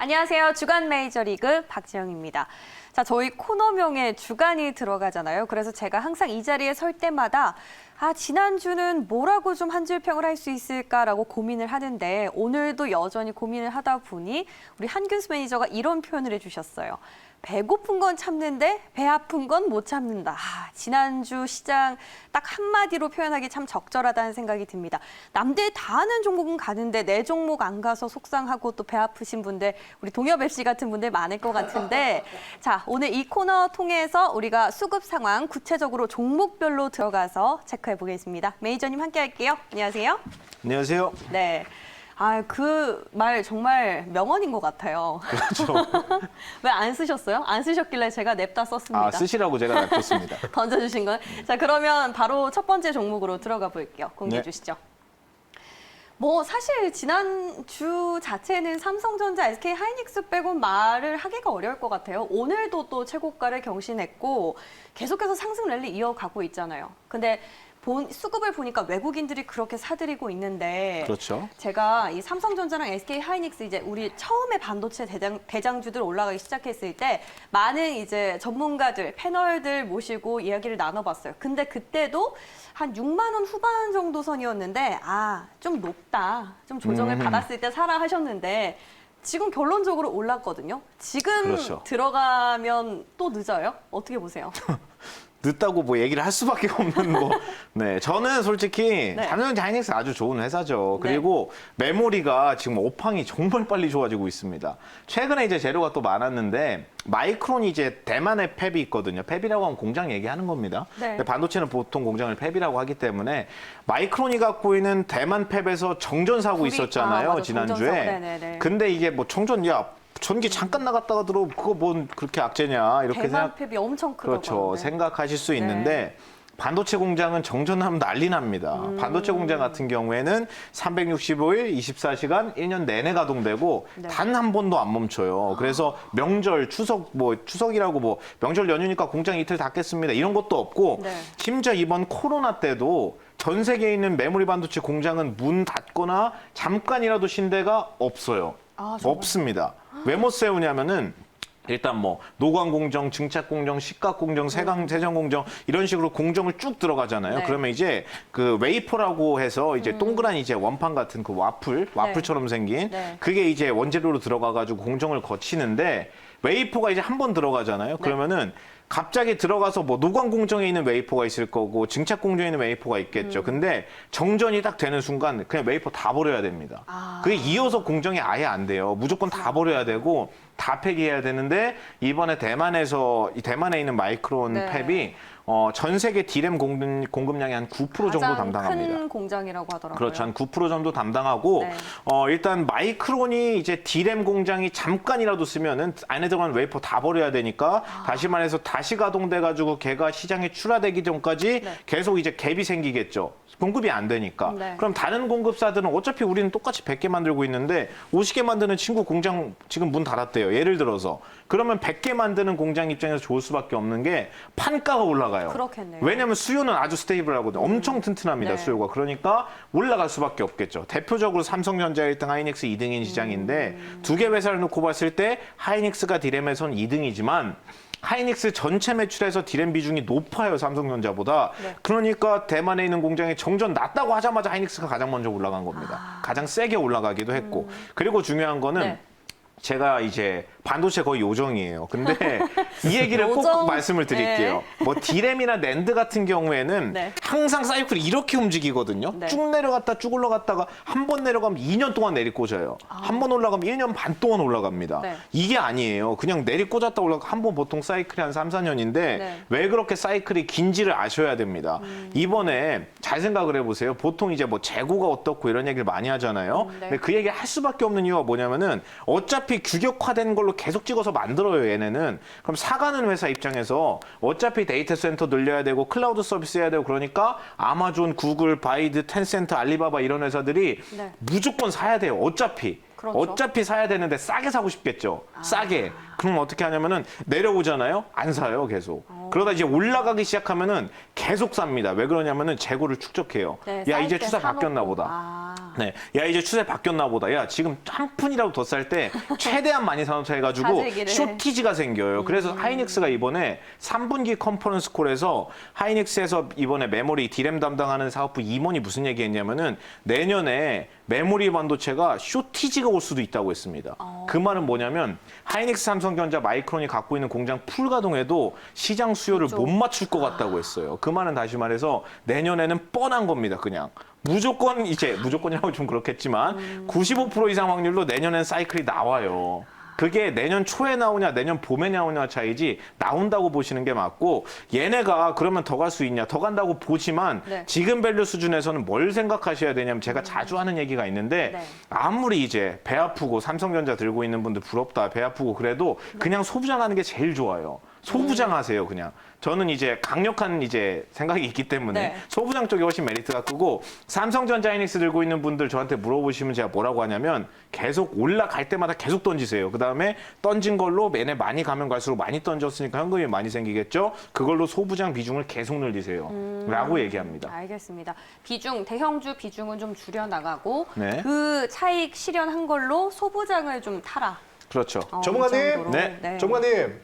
안녕하세요. 주간 메이저리그 박지영입니다. 자, 저희 코너명에 주간이 들어가잖아요. 그래서 제가 항상 이 자리에 설 때마다 지난주는 뭐라고 좀 한 줄 평을 할 수 있을까라고 고민을 하는데 오늘도 여전히 고민을 하다 보니 우리 한균수 매니저가 이런 표현을 해주셨어요. 배고픈 건 참는데 배 아픈 건 못 참는다. 지난주 시장 딱 한마디로 표현하기 참 적절하다는 생각이 듭니다. 남들 다 하는 종목은 가는데 내 종목 안 가서 속상하고 또 배 아프신 분들, 우리 동엽 FC 같은 분들 많을 것 같은데 자, 오늘 이 코너 통해서 우리가 수급 상황 구체적으로 종목별로 들어가서 체크해 보겠습니다. 매니저님 함께 할게요. 안녕하세요. 안녕하세요. 네. 그 말 정말 명언인 것 같아요. 그렇죠. 왜 안 쓰셨어요? 안 쓰셨길래 제가 냅다 썼습니다. 쓰시라고 제가 놔뒀습니다. 던져주신 건. 자, 그러면 바로 첫 번째 종목으로 들어가 볼게요. 공개해 주시죠. 사실 지난주 자체는 삼성전자, SK하이닉스 빼곤 말을 하기가 어려울 것 같아요. 오늘도 또 최고가를 경신했고 계속해서 상승 랠리 이어가고 있잖아요. 근데 수급을 보니까 외국인들이 그렇게 사들이고 있는데 그렇죠. 제가 이 삼성전자랑 SK하이닉스 이제 우리 처음에 반도체 대장주들 올라가기 시작했을 때 많은 이제 전문가들, 패널들 모시고 이야기를 나눠봤어요. 근데 그때도 한 6만 원 후반 정도 선이었는데 좀 높다. 좀 조정을 받았을 때 사라 하셨는데 지금 결론적으로 올랐거든요. 지금 그렇죠. 들어가면 또 늦어요? 어떻게 보세요? 늦다고 뭐 얘기를 할 수밖에 없는 네, 저는 솔직히 네. 삼성전자 하이닉스 아주 좋은 회사죠. 그리고 메모리가 지금 업황이 정말 빨리 좋아지고 있습니다. 최근에 이제 재료가 또 많았는데 마이크론이 이제 대만의 팹이 있거든요. 팹이라고 하면 공장 얘기하는 겁니다. 네. 근데 반도체는 보통 공장을 팹이라고 하기 때문에 마이크론이 갖고 있는 대만 팹에서 정전 사고 있었잖아요. 맞아. 지난주에. 근데 이게 뭐 전기 잠깐 나갔다가 들어 그거 뭔 그렇게 악재냐 이렇게 대만 팹이 엄청 크다고 그렇죠. 하는데. 생각하실 수 있는데 반도체 공장은 정전하면 난리 납니다. 반도체 공장 같은 경우에는 365일 24시간 1년 내내 가동되고 단 한 번도 안 멈춰요. 그래서 명절, 추석이라고 명절 연휴니까 공장 이틀 닫겠습니다. 이런 것도 없고 심지어 이번 코로나 때도 전 세계에 있는 메모리 반도체 공장은 문 닫거나 잠깐이라도 쉰 데가 없어요. 없습니다. 왜 못 세우냐면은 일단 노광 공정, 증착 공정, 식각 공정, 세정 공정 이런 식으로 공정을 쭉 들어가잖아요. 그러면 이제 그 웨이퍼라고 해서 이제 동그란 이제 원판 같은 그 와플처럼 생긴 그게 이제 원재료로 들어가 가지고 공정을 거치는데 웨이퍼가 이제 한 번 들어가잖아요. 그러면은 갑자기 들어가서 노광 공정에 있는 웨이퍼가 있을 거고 증착 공정에 있는 웨이퍼가 있겠죠. 근데 정전이 딱 되는 순간 그냥 웨이퍼 다 버려야 됩니다. 그게 이어서 공정이 아예 안 돼요. 무조건 다 버려야 되고 다 폐기해야 되는데 이번에 대만에 있는 마이크론 팹이 전 세계 디램 공급량의 한 9% 정도 담당합니다. 큰 공장이라고 하더라고요. 그렇죠. 한 9% 정도 담당하고 일단 마이크론이 이제 디램 공장이 잠깐이라도 쓰면은 안에 들어간 웨이퍼 다 버려야 되니까 다시 말해서 다시 가동돼 가지고 걔가 시장에 출하되기 전까지 계속 이제 갭이 생기겠죠. 공급이 안 되니까. 그럼 다른 공급사들은 어차피 우리는 똑같이 100개 만들고 있는데 50개 만드는 친구 공장 지금 문 닫았대요. 예를 들어서. 그러면 100개 만드는 공장 입장에서 좋을 수밖에 없는 게 판가가 올라가요. 그렇겠네요. 왜냐하면 수요는 아주 스테이블하거든요. 엄청 튼튼합니다. 수요가. 그러니까 올라갈 수밖에 없겠죠. 대표적으로 삼성전자 1등, 하이닉스 2등인 시장인데 두 개 회사를 놓고 봤을 때 하이닉스가 디램에선 2등이지만 하이닉스 전체 매출에서 디램 비중이 높아요, 삼성전자보다. 그러니까 대만에 있는 공장에 정전 났다고 하자마자 하이닉스가 가장 먼저 올라간 겁니다. 가장 세게 올라가기도 했고. 그리고 중요한 거는 제가 이제 반도체 거의 요정이에요. 근데 이 얘기를 꼭 말씀을 드릴게요. 디램이나 낸드 같은 경우에는 항상 사이클이 이렇게 움직이거든요. 쭉 내려갔다 쭉 올라갔다가 한 번 내려가면 2년 동안 내리꽂아요. 한 번 올라가면 1년 반 동안 올라갑니다. 이게 아니에요. 그냥 내리꽂았다 올라가 한 번 보통 사이클이 한 3, 4년인데 왜 그렇게 사이클이 긴지를 아셔야 됩니다. 이번에 잘 생각을 해보세요. 보통 이제 재고가 어떻고 이런 얘기를 많이 하잖아요. 근데 그 얘기 할 수밖에 없는 이유가 뭐냐면은 어차피 규격화된 걸로 계속 찍어서 만들어요, 얘네는. 그럼 사가는 회사 입장에서 어차피 데이터 센터 늘려야 되고 클라우드 서비스 해야 되고 그러니까 아마존, 구글, 바이드, 텐센트, 알리바바 이런 회사들이 무조건 사야 돼요. 어차피. 어차피 사야 되는데 싸게 사고 싶겠죠. 싸게. 그럼 어떻게 하냐면은 내려오잖아요. 안 사요, 계속. 그러다 이제 올라가기 시작하면은 계속 삽니다. 왜 그러냐면은 재고를 축적해요. 야, 이제 추세 바뀌었나 보다. 네, 야 이제 추세 바뀌었나 보다. 야 지금 한 푼이라도 더 쌀 때 최대한 많이 사놓자 해가지고 가지기를. 쇼티지가 생겨요. 그래서 하이닉스가 이번에 3분기 컨퍼런스 콜에서 하이닉스에서 이번에 메모리 디램 담당하는 사업부 임원이 무슨 얘기했냐면은 내년에 메모리 반도체가 쇼티지가 올 수도 있다고 했습니다. 그 말은 뭐냐면 하이닉스, 삼성전자, 마이크론이 갖고 있는 공장 풀 가동해도 시장 수요를 못 맞출 것 같다고 했어요. 그 말은 다시 말해서 내년에는 뻔한 겁니다. 그냥. 무조건이라고 좀 그렇겠지만 95% 이상 확률로 내년엔 사이클이 나와요. 그게 내년 초에 나오냐 내년 봄에 나오냐 차이지 나온다고 보시는 게 맞고 얘네가 그러면 더 갈 수 있냐 더 간다고 보지만 네. 지금 밸류 수준에서는 뭘 생각하셔야 되냐면 제가 자주 하는 얘기가 있는데 네. 아무리 이제 배 아프고 삼성전자 들고 있는 분들 부럽다 배 아프고 그래도 그냥 소부장하는 게 제일 좋아요. 소부장하세요 그냥. 저는 이제 강력한 이제 생각이 있기 때문에 네. 소부장 쪽이 훨씬 메리트가 크고 삼성전자 하이닉스 들고 있는 분들 저한테 물어보시면 제가 뭐라고 하냐면 계속 올라갈 때마다 계속 던지세요. 그다음에 던진 걸로 매내 많이 가면 갈수록 많이 던졌으니까 현금이 많이 생기겠죠. 그걸로 소부장 비중을 계속 늘리세요. 라고 얘기합니다. 알겠습니다. 비중, 대형주 비중은 좀 줄여나가고 네. 그 차익 실현한 걸로 소부장을 좀 타라. 그렇죠. 이 전문가님? 정도로. 네. 전문가님,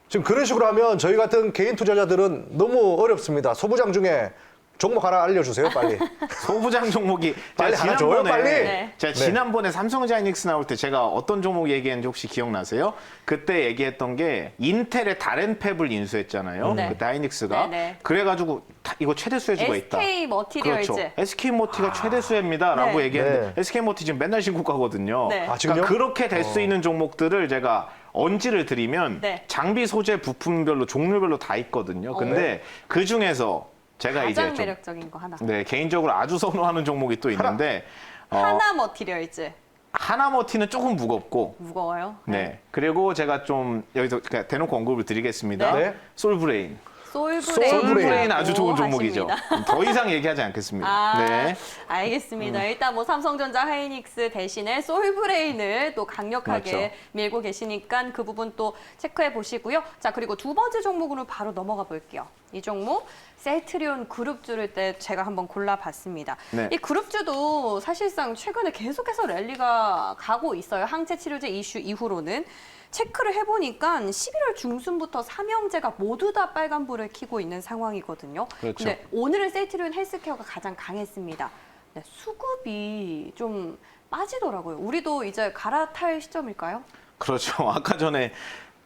지금 그런 식으로 하면 저희 같은 개인 투자자들은 너무 어렵습니다. 소부장 중에 종목 하나 알려주세요, 빨리. 소부장 종목이 빨리 하나 줘요, 빨리. 네. 제가 네. 지난번에 삼성전자 하이닉스 나올 때 제가 어떤 종목 얘기했는지 혹시 기억나세요? 그때 얘기했던 게 인텔의 다른 팹을 인수했잖아요. 네. 그때 하이닉스가. 네, 네. 그래가지고 이거 최대 수혜주가 있다. SK 머티리얼즈. 그렇죠. SK 모티가 최대 수혜입니다라고 네. 얘기했는데 네. SK 모티 지금 맨날 신고가거든요. 네. 아, 지금요? 그러니까 그렇게 될 수 있는 종목들을 제가 언지를 드리면 네. 장비 소재 부품별로 종류별로 다 있거든요. 근데 그 중에서 제가 가장 이제 좀 매력적인 거 하나. 네, 개인적으로 아주 선호하는 종목이 또 있는데 하나 머티리얼즈. 하나머티는 조금 무겁고 무거워요. 네. 그리고 제가 좀 여기서 그냥 대놓고 언급을 드리겠습니다. 네. 솔브레인. 솔브레인. 솔브레인 아주 좋은 오, 종목이죠. 하십니다. 더 이상 얘기하지 않겠습니다. 아, 네. 알겠습니다. 일단 뭐 삼성전자 하이닉스 대신에 솔브레인을 또 강력하게 그렇죠. 밀고 계시니까 그 부분 또 체크해 보시고요. 자, 그리고 두 번째 종목으로 바로 넘어가 볼게요. 이 종목 셀트리온 그룹주를 때 제가 한번 골라봤습니다. 네. 이 그룹주도 사실상 최근에 계속해서 랠리가 가고 있어요. 항체 치료제 이슈 이후로는. 체크를 해보니까 11월 중순부터 삼형제가 모두 다 빨간불을 켜고 있는 상황이거든요. 그렇죠. 근데 오늘은 셀트리온 헬스케어가 가장 강했습니다. 네, 수급이 좀 빠지더라고요. 우리도 이제 갈아탈 시점일까요? 그렇죠. 아까 전에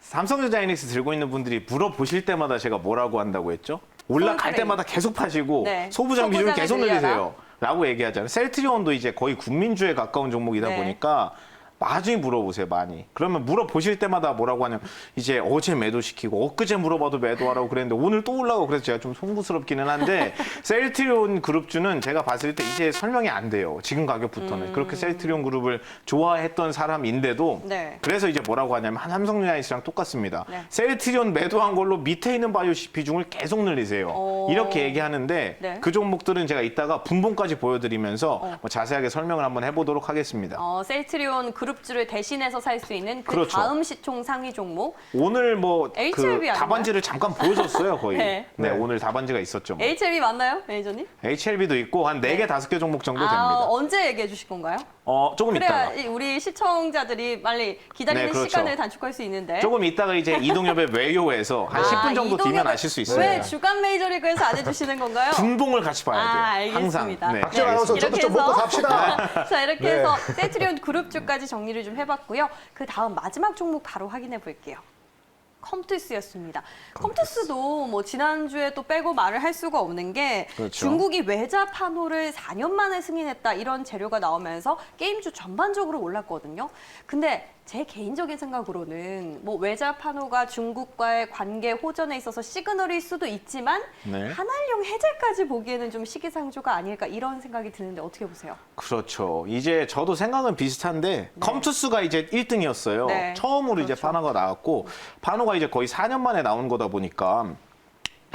삼성전자 하이닉스 들고 있는 분들이 물어보실 때마다 제가 뭐라고 한다고 했죠? 올라갈 솔브레인. 때마다 계속 파시고 네. 소부장 비중을 소부장을 계속 늘려라. 늘리세요. 라고 얘기하잖아요. 셀트리온도 이제 거의 국민주에 가까운 종목이다 네. 보니까 많이 물어보세요, 많이. 그러면 물어보실 때마다 뭐라고 하냐면 이제 어제 매도시키고 엊그제 물어봐도 매도하라고 그랬는데 오늘 또 올라가고 그래서 제가 좀 송구스럽기는 한데 셀트리온 그룹주는 제가 봤을 때 이제 설명이 안 돼요. 지금 가격부터는. 그렇게 셀트리온 그룹을 좋아했던 사람인데도 네. 그래서 이제 뭐라고 하냐면 삼성전자이스랑 똑같습니다. 네. 셀트리온 매도한 걸로 밑에 있는 바이오 비중을 계속 늘리세요. 오. 이렇게 얘기하는데 네. 그 종목들은 제가 이따가 분봉까지 보여드리면서 뭐 자세하게 설명을 한번 해보도록 하겠습니다. 셀트리온 그룹주를 대신해서 살 수 있는 그 그렇죠. 다음 시총 상위 종목. 오늘 뭐 그 HLB 아닌가요? 답안지를 잠깐 보여줬어요, 거의. 네. 네, 네. 오늘 답안지가 있었죠. 뭐. HLB 맞나요, 매니저님? HLB도 있고 한 4개, 5개 종목 정도 됩니다. 언제 얘기해 주실 건가요? 조금 그래야 있다가. 우리 시청자들이 빨리 기다리는 네, 그렇죠. 시간을 단축할 수 있는데. 조금 있다가 이제 이동엽의 외요에서 한 10분 정도 뒤면 아실 수 있어요. 왜 주간 메이저리그에서 안 해주시는 건가요? 분봉을 같이 봐야 돼요. 알겠습니다. 항상. 네. 박지원 아나운서 저도 좀 먹고 삽시다. 자, 이렇게 네. 해서 셀트리온 그룹주까지 정리를 좀 해봤고요. 그 다음 마지막 종목 바로 확인해 볼게요. 컴투스였습니다. 컴투스도 뭐 지난주에 또 빼고 말을 할 수가 없는 게 그렇죠. 중국이 외자 판호를 4년 만에 승인했다 이런 재료가 나오면서 게임주 전반적으로 올랐거든요. 근데 제 개인적인 생각으로는 뭐 외자 판호가 중국과의 관계 호전에 있어서 시그널일 수도 있지만 네. 한알령 해제까지 보기에는 좀 시기상조가 아닐까 이런 생각이 드는데 어떻게 보세요? 그렇죠. 이제 저도 생각은 비슷한데 컴투스가 이제 1등이었어요. 네. 처음으로 이제 그렇죠. 파노가 나왔고 파노가 이제 거의 4년 만에 나온 거다 보니까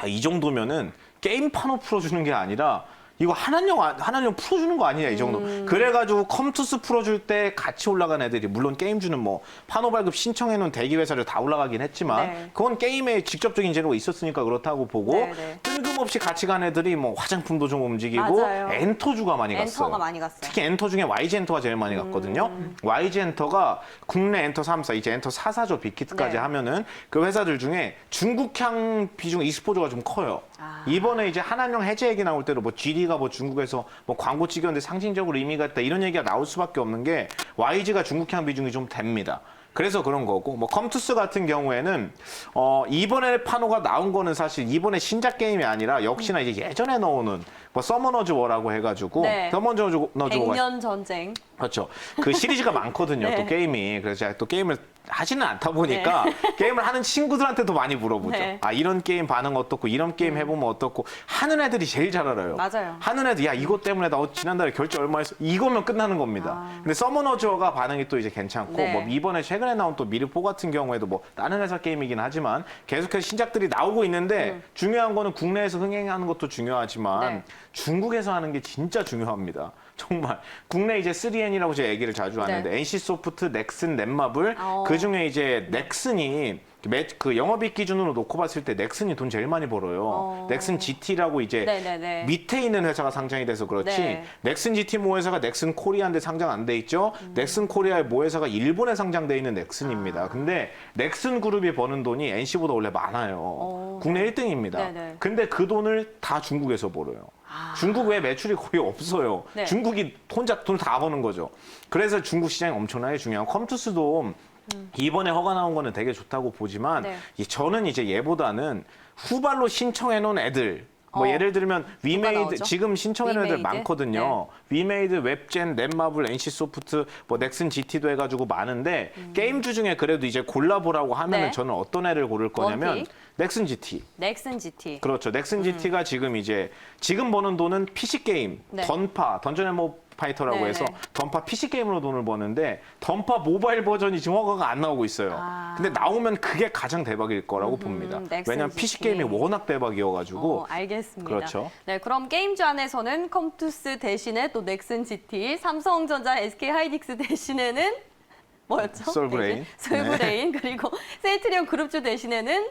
이 정도면은 게임 파노 풀어주는 게 아니라 이거 한한령 풀어주는 거 아니냐 이 정도. 그래가지고 컴투스 풀어줄 때 같이 올라간 애들이 물론 게임주는 뭐 판호 발급 신청해놓은 대기 회사를 다 올라가긴 했지만 네. 그건 게임에 직접적인 재료가 있었으니까 그렇다고 보고 네, 네. 뜬금없이 같이 간 애들이 뭐 화장품도 좀 움직이고 맞아요. 엔터주가 많이 갔어요. 엔터가 많이 갔어요. 특히 엔터 중에 YG 엔터가 제일 많이 갔거든요. YG 엔터가 국내 엔터 3사, 이제 엔터 4사죠. 빅히트까지 네. 하면은 그 회사들 중에 중국향 비중 e스포츠가 좀 커요. 이번에 이제 한한령 해제 얘기 나올 때도 뭐 GD가 뭐 중국에서 뭐 광고 찍었는데 상징적으로 의미가 있다 이런 얘기가 나올 수밖에 없는 게 YG가 중국향 비중이 좀 됩니다. 그래서 그런 거고 뭐 컴투스 같은 경우에는 이번에 판호가 나온 거는 사실 이번에 신작 게임이 아니라 역시나 이제 예전에 넣어놓은 뭐 서머너즈 워라고 해가지고 네. 서머너즈 워가 100년 전쟁. 그렇죠. 그 시리즈가 많거든요. 네. 또 게임이. 그래서 제가 또 게임을 하지는 않다 보니까 게임을 하는 친구들한테도 많이 물어보죠. 네. 아 이런 게임 반응 어떻고 이런 게임 해보면 어떻고 하는 애들이 제일 잘 알아요. 맞아요. 하는 애들 야 이것 때문에 나 지난달에 결제 얼마 했어. 이거면 끝나는 겁니다. 근데 서머너즈가 반응이 또 이제 괜찮고 네. 뭐 이번에 최근에 나온 또 미르포 같은 경우에도 뭐 다른 회사 게임이긴 하지만 계속해서 신작들이 나오고 있는데 중요한 거는 국내에서 흥행하는 것도 중요하지만 네. 중국에서 하는 게 진짜 중요합니다. 정말 국내 이제 3N이라고 제가 얘기를 자주 하는데 네. NC소프트, 넥슨, 넷마블 그 중에 이제 넥슨이 그 영업이익 기준으로 놓고 봤을 때 넥슨이 돈 제일 많이 벌어요. 넥슨 GT라고 이제 네네네. 밑에 있는 회사가 상장이 돼서 그렇지 네. 넥슨 GT 모회사가 넥슨 코리아인데 상장 안 돼 있죠. 넥슨 코리아의 모회사가 일본에 상장돼 있는 넥슨입니다. 근데 넥슨 그룹이 버는 돈이 NC보다 원래 많아요. 국내 1등입니다. 네네. 근데 그 돈을 다 중국에서 벌어요. 중국 외 매출이 거의 없어요. 네. 중국이 혼자 돈 다 버는 거죠. 그래서 중국 시장이 엄청나게 중요한 컴투스도 이번에 허가 나온 거는 되게 좋다고 보지만 네. 저는 이제 얘보다는 후발로 신청해 놓은 애들 뭐 예를 들면 위메이드 나오죠? 지금 신청해 놓은 애들 위메이드? 많거든요. 위메이드, 웹젠, 넷마블, NC소프트, 뭐 넥슨 GT도 해가지고 많은데 게임주 중에 그래도 이제 골라보라고 하면은 네. 저는 어떤 애를 고를 거냐면 원픽? 넥슨 GT. 넥슨 GT. 그렇죠. 넥슨 GT가 지금 이제 지금 버는 돈은 PC 게임, 네. 던파, 던전 앤 파이터라고 네네. 해서 던파 PC 게임으로 돈을 버는데 던파 모바일 버전이 지금 허가가 안 나오고 있어요. 근데 나오면 그게 가장 대박일 거라고 봅니다. 넥슨 왜냐하면 GT. PC 게임이 워낙 대박이어가지고 알겠습니다. 그렇죠. 네, 그럼 게임주 안에서는 컴투스 대신에 또 넥슨 GT, 삼성전자, SK 하이닉스 대신에는 뭐였죠? 솔브레인. 솔브레인 그리고 세이트리온 그룹주 대신에는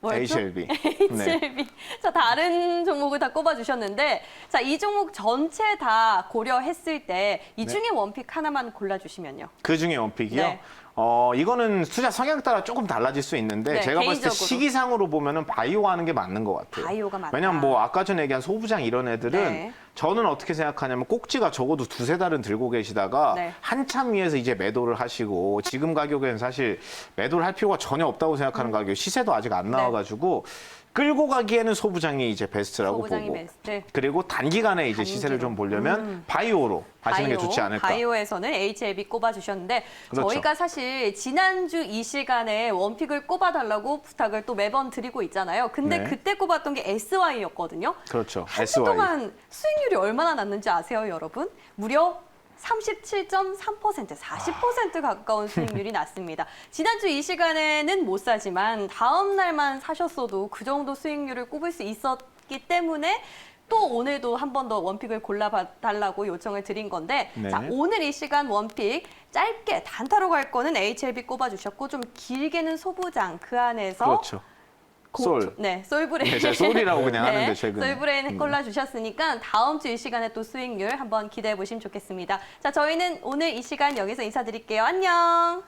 뭐였죠? HLB. HLB. 자, 다른 종목을 다 꼽아주셨는데, 자, 이 종목 전체 다 고려했을 때 이 중에 원픽 하나만 골라주시면요. 그 중에 원픽이요? 네. 이거는 투자 성향 따라 조금 달라질 수 있는데 네, 제가 봤을 때 개인적으로. 시기상으로 보면은 바이오 하는 게 맞는 것 같아요. 바이오가 맞다. 왜냐면 뭐 아까 전에 얘기한 소부장 이런 애들은 네. 저는 어떻게 생각하냐면 꼭지가 적어도 두세 달은 들고 계시다가 네. 한참 위에서 이제 매도를 하시고 지금 가격에는 사실 매도를 할 필요가 전혀 없다고 생각하는 가격 시세도 아직 안 나와가지고 끌고 가기에는 소부장이 이제 베스트라고 소부장이 보고 베스트. 그리고 단기간에 이제 시세를 좀 보려면 바이오로 하시는 게 좋지 않을까. 바이오에서는 HLB 꼽아주셨는데 그렇죠. 저희가 사실 지난주 이 시간에 원픽을 꼽아달라고 부탁을 또 매번 드리고 있잖아요. 근데 네. 그때 꼽았던 게 SY였거든요. 그렇죠. 한 주 SY. 동안 수익률이 얼마나 났는지 아세요, 여러분? 무려 37.3%, 40% 가까운 수익률이 났습니다. 지난주 이 시간에는 못 사지만 다음 날만 사셨어도 그 정도 수익률을 꼽을 수 있었기 때문에 또 오늘도 한 번 더 원픽을 골라달라고 요청을 드린 건데 네. 자, 오늘 이 시간 원픽 짧게 단타로 갈 거는 HLB 꼽아주셨고 좀 길게는 소부장 그 안에서 그렇죠. 솔. 네, 솔브레인. 네, 제가 솔이라고 그냥 하는데 최근에. 솔브레인 골라주셨으니까 다음 주 이 시간에 또 수익률 한번 기대해 보시면 좋겠습니다. 자, 저희는 오늘 이 시간 여기서 인사드릴게요. 안녕.